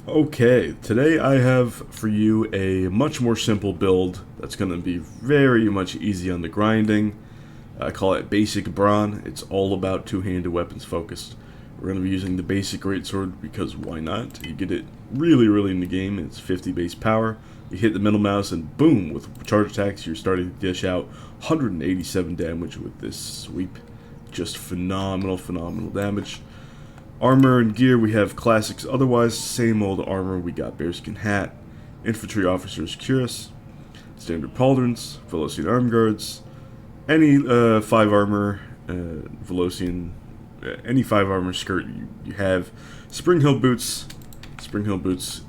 Okay, today I have for you a much more simple build that's going to be very much easy on the grinding. I call it basic brawn. It's all about two-handed weapons focused. We're going to be using the basic greatsword because why not? You get it really in the game. It's 50 base power. You hit the middle mouse and boom, with charge attacks you're starting to dish out 187 damage with this sweep. Just phenomenal damage. Armor and gear, we have classics, otherwise same old armor. We got bearskin hat, infantry officers cuirass, standard pauldrons, Velocian arm guards, any 5 armor, Velocian, any 5 armor skirt you have. Spring Hill boots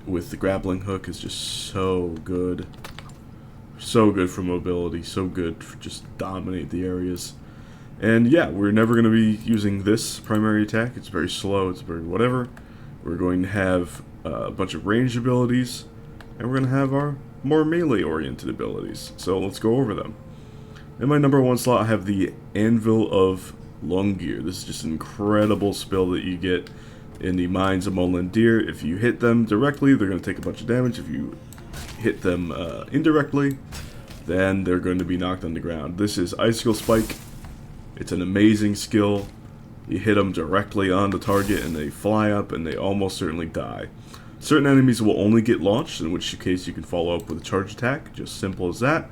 with the grappling hook is just so good. So good for mobility, so good for just dominate the areas. And yeah, we're never going to be using this primary attack. It's very slow, it's very whatever. We're going to have a bunch of ranged abilities, and we're going to have our more melee-oriented abilities. So let's go over them. In my number 1 slot, I have the Anvil of Longgear. This is just an incredible spell that you get in the Mines of Molendir. If you hit them directly, they're going to take a bunch of damage. If you hit them indirectly, then they're going to be knocked on the ground. This is Icicle Spike. It's an amazing skill. You hit them directly on the target and they fly up and they almost certainly die. Certain enemies will only get launched, in which case you can follow up with a charge attack, just simple as that.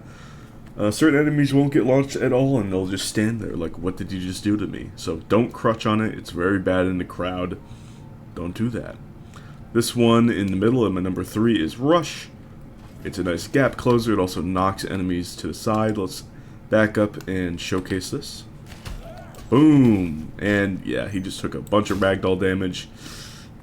Certain enemies won't get launched at all and they'll just stand there like, what did you just do to me? So don't crutch on it, it's very bad in the crowd. Don't do that. This one in the middle of my number 3 is Rush. It's a nice gap closer, it also knocks enemies to the side. Let's back up and showcase this. Boom! And yeah, he just took a bunch of ragdoll damage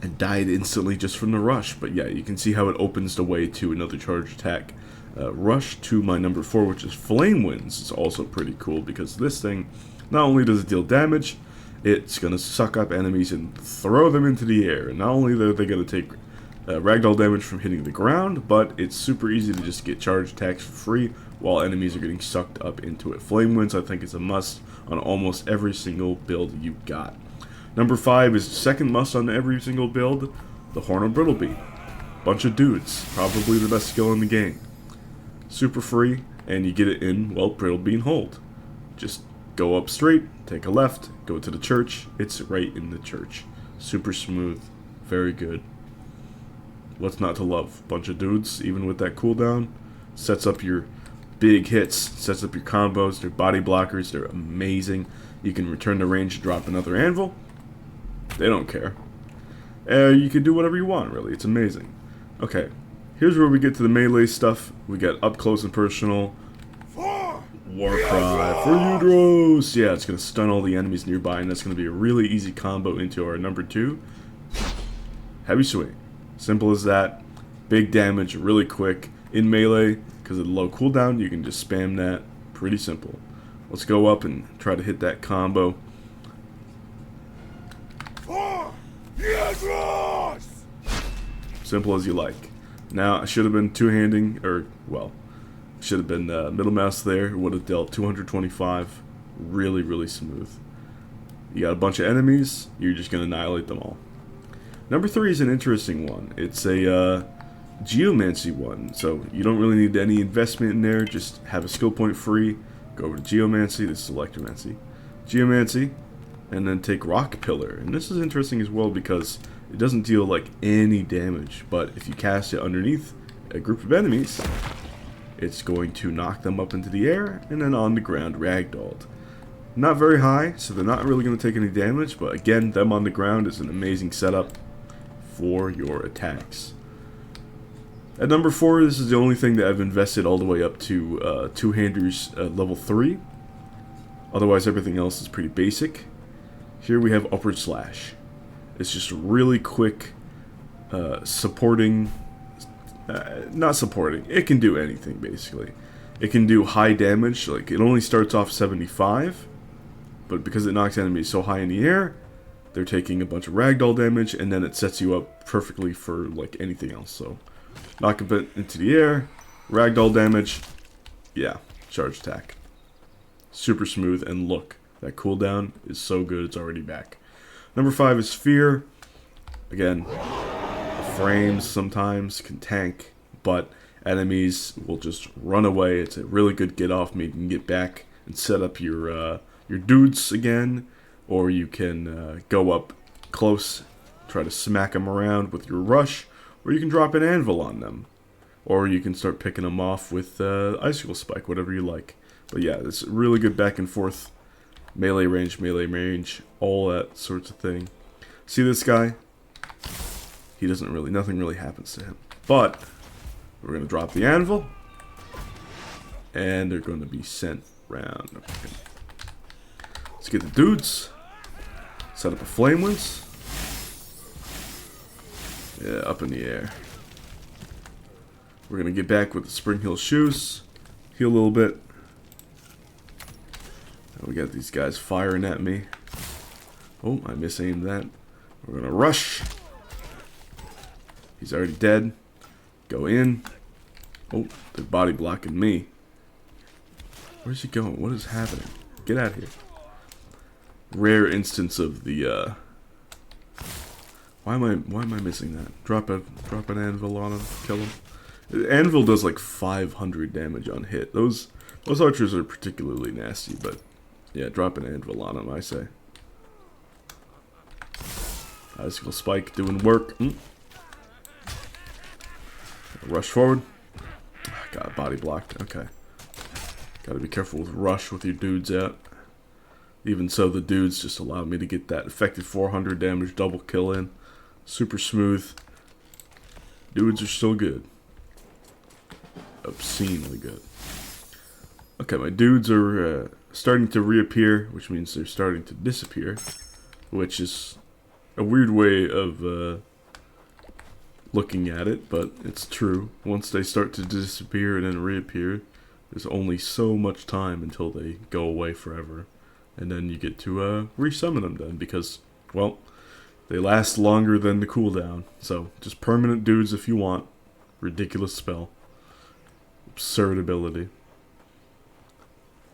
and died instantly just from the rush. But yeah, you can see how it opens the way to another charge attack. Rush to my number 4, which is Flame Winds. It's also pretty cool because this thing, not only does it deal damage, it's going to suck up enemies and throw them into the air. And not only are they going to take ragdoll damage from hitting the ground, but it's super easy to just get charge attacks for free while enemies are getting sucked up into it. Flame Winds, I think, is a must on almost every single build you got. Number 5 is second must on every single build, the Horn of Brittleby. Bunch of dudes, probably the best skill in the game. Super free, and you get it in, well, Brittleby and hold. Just go up straight, take a left, go to the church, it's right in the church. Super smooth, very good. What's not to love? Bunch of dudes, even with that cooldown, sets up your big hits, sets up your combos. They're body blockers, they're amazing. You can return to range and drop another anvil. They don't care. You can do whatever you want, really. It's amazing. Okay, here's where we get to the melee stuff. We got up close and personal. Warcry for Udros! Yeah, it's going to stun all the enemies nearby, and that's going to be a really easy combo into our number 2. Heavy Swing. Simple as that. Big damage, really quick. In melee, because of the low cooldown, you can just spam that. Pretty simple. Let's go up and try to hit that combo. Simple as you like. Now, I should have been two-handing, or, well, should have been middle mouse there. Would have dealt 225. Really smooth. You got a bunch of enemies, you're just going to annihilate them all. Number 3 is an interesting one. It's a Geomancy one, so you don't really need any investment in there. Just have a skill point free, go over to Geomancy. This is Electromancy. Geomancy, and then take Rock Pillar. And this is interesting as well because it doesn't deal like any damage, but if you cast it underneath a group of enemies, it's going to knock them up into the air and then on the ground ragdolled. Not very high, so they're not really going to take any damage, but again, them on the ground is an amazing setup for your attacks. At number 4, this is the only thing that I've invested all the way up to two-handers level 3. Otherwise, everything else is pretty basic. Here we have Upward Slash. It's just really quick supporting... not supporting. It can do anything, basically. It can do high damage. Like, it only starts off 75, but because it knocks enemies so high in the air, they're taking a bunch of ragdoll damage, and then it sets you up perfectly for, like, anything else, so... Knock a bit into the air, ragdoll damage, yeah, charge attack. Super smooth, and look, that cooldown is so good, it's already back. Number 5 is Fear. Again, a frames sometimes can tank, but enemies will just run away. It's a really good get off. Maybe you can get back and set up your dudes again, or you can go up close, try to smack them around with your rush, or you can drop an anvil on them, or you can start picking them off with icicle spike, whatever you like. But yeah, it's really good back and forth, melee range, all that sorts of thing. See this guy? He doesn't really, nothing really happens to him. But we're gonna drop the anvil, and they're going to be sent round. Okay. Let's get the dudes. Set up a flame winds. Yeah, up in the air. We're gonna get back with the Spring Hill shoes. Heal a little bit. We got these guys firing at me. Oh, I misaimed that. We're gonna rush. He's already dead. Go in. Oh, they're body blocking me. Where's he going? What is happening? Get out of here. Rare instance of the Why am I missing that? Drop an anvil on him, kill him. The anvil does like 500 damage on hit. Those archers are particularly nasty, but yeah, drop an anvil on him, I say. Icicle spike doing work. Rush forward. Got body blocked. Okay. Gotta be careful with rush with your dudes out. Even so, the dudes just allowed me to get that effective 400 damage double kill in. Super smooth. Dudes are still good. Obscenely good. Okay, my dudes are starting to reappear, which means they're starting to disappear. Which is a weird way of looking at it, but it's true. Once they start to disappear and then reappear, there's only so much time until they go away forever. And then you get to resummon them then, because, well, they last longer than the cooldown. So, just permanent dudes if you want. Ridiculous spell. Absurd ability.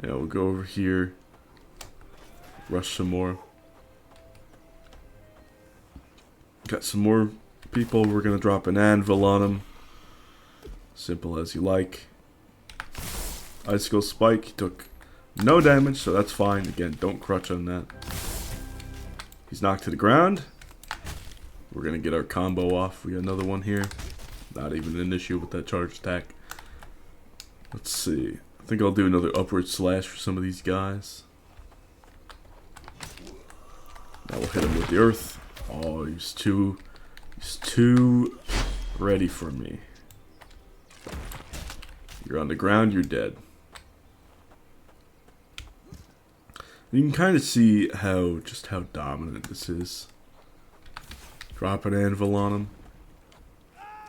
Yeah, we'll go over here. Rush some more. Got some more people. We're going to drop an anvil on them. Simple as you like. Icicle spike. He took no damage, so that's fine. Again, don't crutch on that. He's knocked to the ground. We're going to get our combo off. We got another one here. Not even an issue with that charge attack. Let's see. I think I'll do another upward slash for some of these guys. Now we'll hit him with the earth. Oh, he's too ready for me. You're on the ground, you're dead. You can kind of see just how dominant this is. Drop an anvil on him.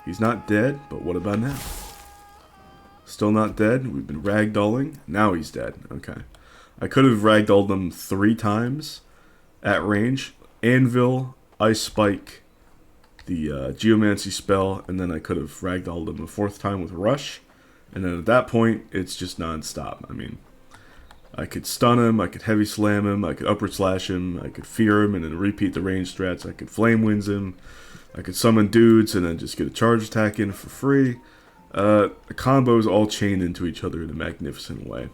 He's not dead, but what about now? Still not dead. We've been ragdolling. Now he's dead. Okay. I could have ragdolled him 3 times at range. Anvil, Ice Spike, the Geomancy spell, and then I could have ragdolled him a 4th time with Rush. And then at that point, it's just non-stop. I mean, I could stun him, I could heavy slam him, I could upward slash him, I could fear him and then repeat the range strats, I could flame winds him, I could summon dudes and then just get a charge attack in for free. The combos all chain into each other in a magnificent way.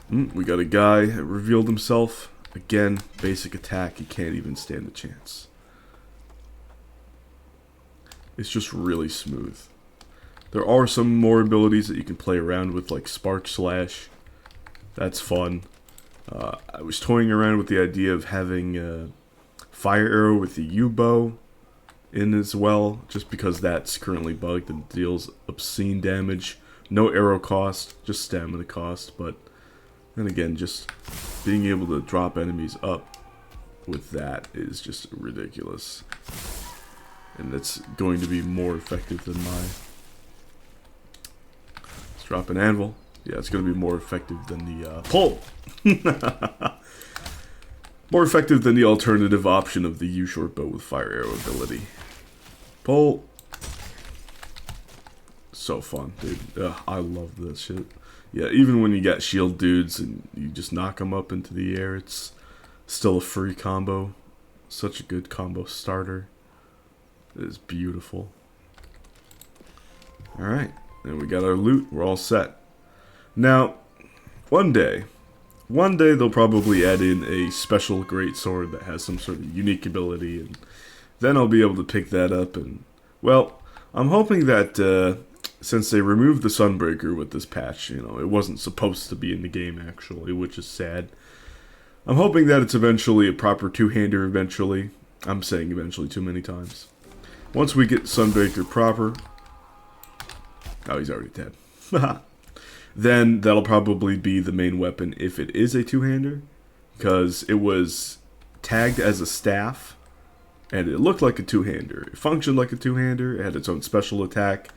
We got a guy that revealed himself. Again, basic attack, he can't even stand a chance. It's just really smooth. There are some more abilities that you can play around with, like Spark Slash. That's fun. I was toying around with the idea of having Fire Arrow with the U-Bow in as well, just because that's currently bugged and deals obscene damage. No arrow cost, just stamina cost, but then again, just being able to drop enemies up with that is just ridiculous. And that's going to be more effective than my... Let's drop an anvil. Yeah, it's going to be more effective than the pull. More effective than the alternative option of the U-short bow with fire arrow ability. Pull. So fun, dude. Ugh, I love this shit. Yeah, even when you got shield dudes and you just knock them up into the air, it's still a free combo. Such a good combo starter. It is beautiful. Alright, and we got our loot. We're all set. Now, one day they'll probably add in a special greatsword that has some sort of unique ability, and then I'll be able to pick that up. And, well, I'm hoping that since they removed the Sunbreaker with this patch, you know, it wasn't supposed to be in the game actually, which is sad. I'm hoping that it's eventually a proper two-hander eventually. I'm saying eventually too many times. Once we get Sunbreaker proper... Oh, he's already dead. Then that'll probably be the main weapon if it is a two-hander, because it was tagged as a staff, and it looked like a two-hander. It functioned like a two-hander, it had its own special attack.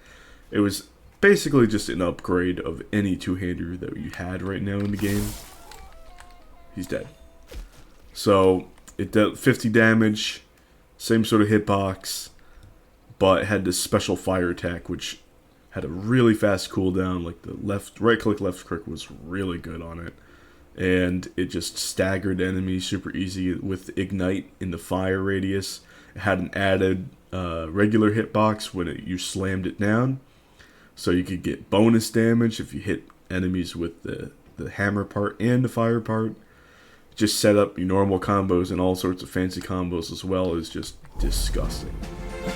It was basically just an upgrade of any two-hander that you had right now in the game. He's dead. So, it dealt 50 damage, same sort of hitbox, but it had this special fire attack, which had a really fast cooldown. Like the right click, left click was really good on it. And it just staggered enemies super easy with Ignite in the fire radius. It had an added regular hitbox when you slammed it down. So you could get bonus damage if you hit enemies with the hammer part and the fire part. Just set up your normal combos and all sorts of fancy combos as well. Is just disgusting.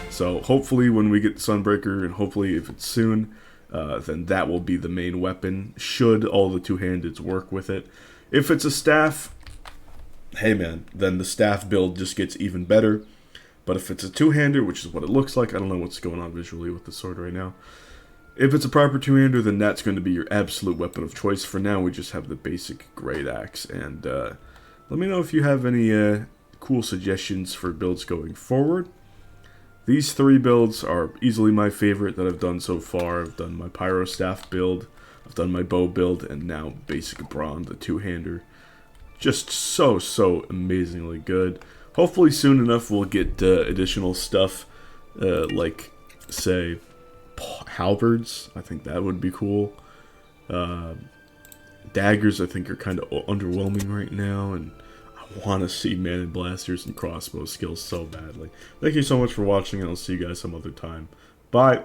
So hopefully when we get Sunbreaker, and hopefully if it's soon, then that will be the main weapon, should all the two-handeds work with it. If it's a staff, hey man, then the staff build just gets even better. But if it's a two-hander, which is what it looks like, I don't know what's going on visually with the sword right now. If it's a proper two-hander, then that's going to be your absolute weapon of choice. For now, we just have the basic Great Axe. And let me know if you have any cool suggestions for builds going forward. These three builds are easily my favorite that I've done so far. I've done my Pyro Staff build, I've done my bow build, and now Basic Brawn, the two-hander. Just so amazingly good. Hopefully soon enough we'll get additional stuff, like, say, halberds. I think that would be cool. Daggers I think are kind of underwhelming right now, and I want to see man blasters and crossbow skills so badly. Thank you so much for watching, and I'll see you guys some other time. Bye!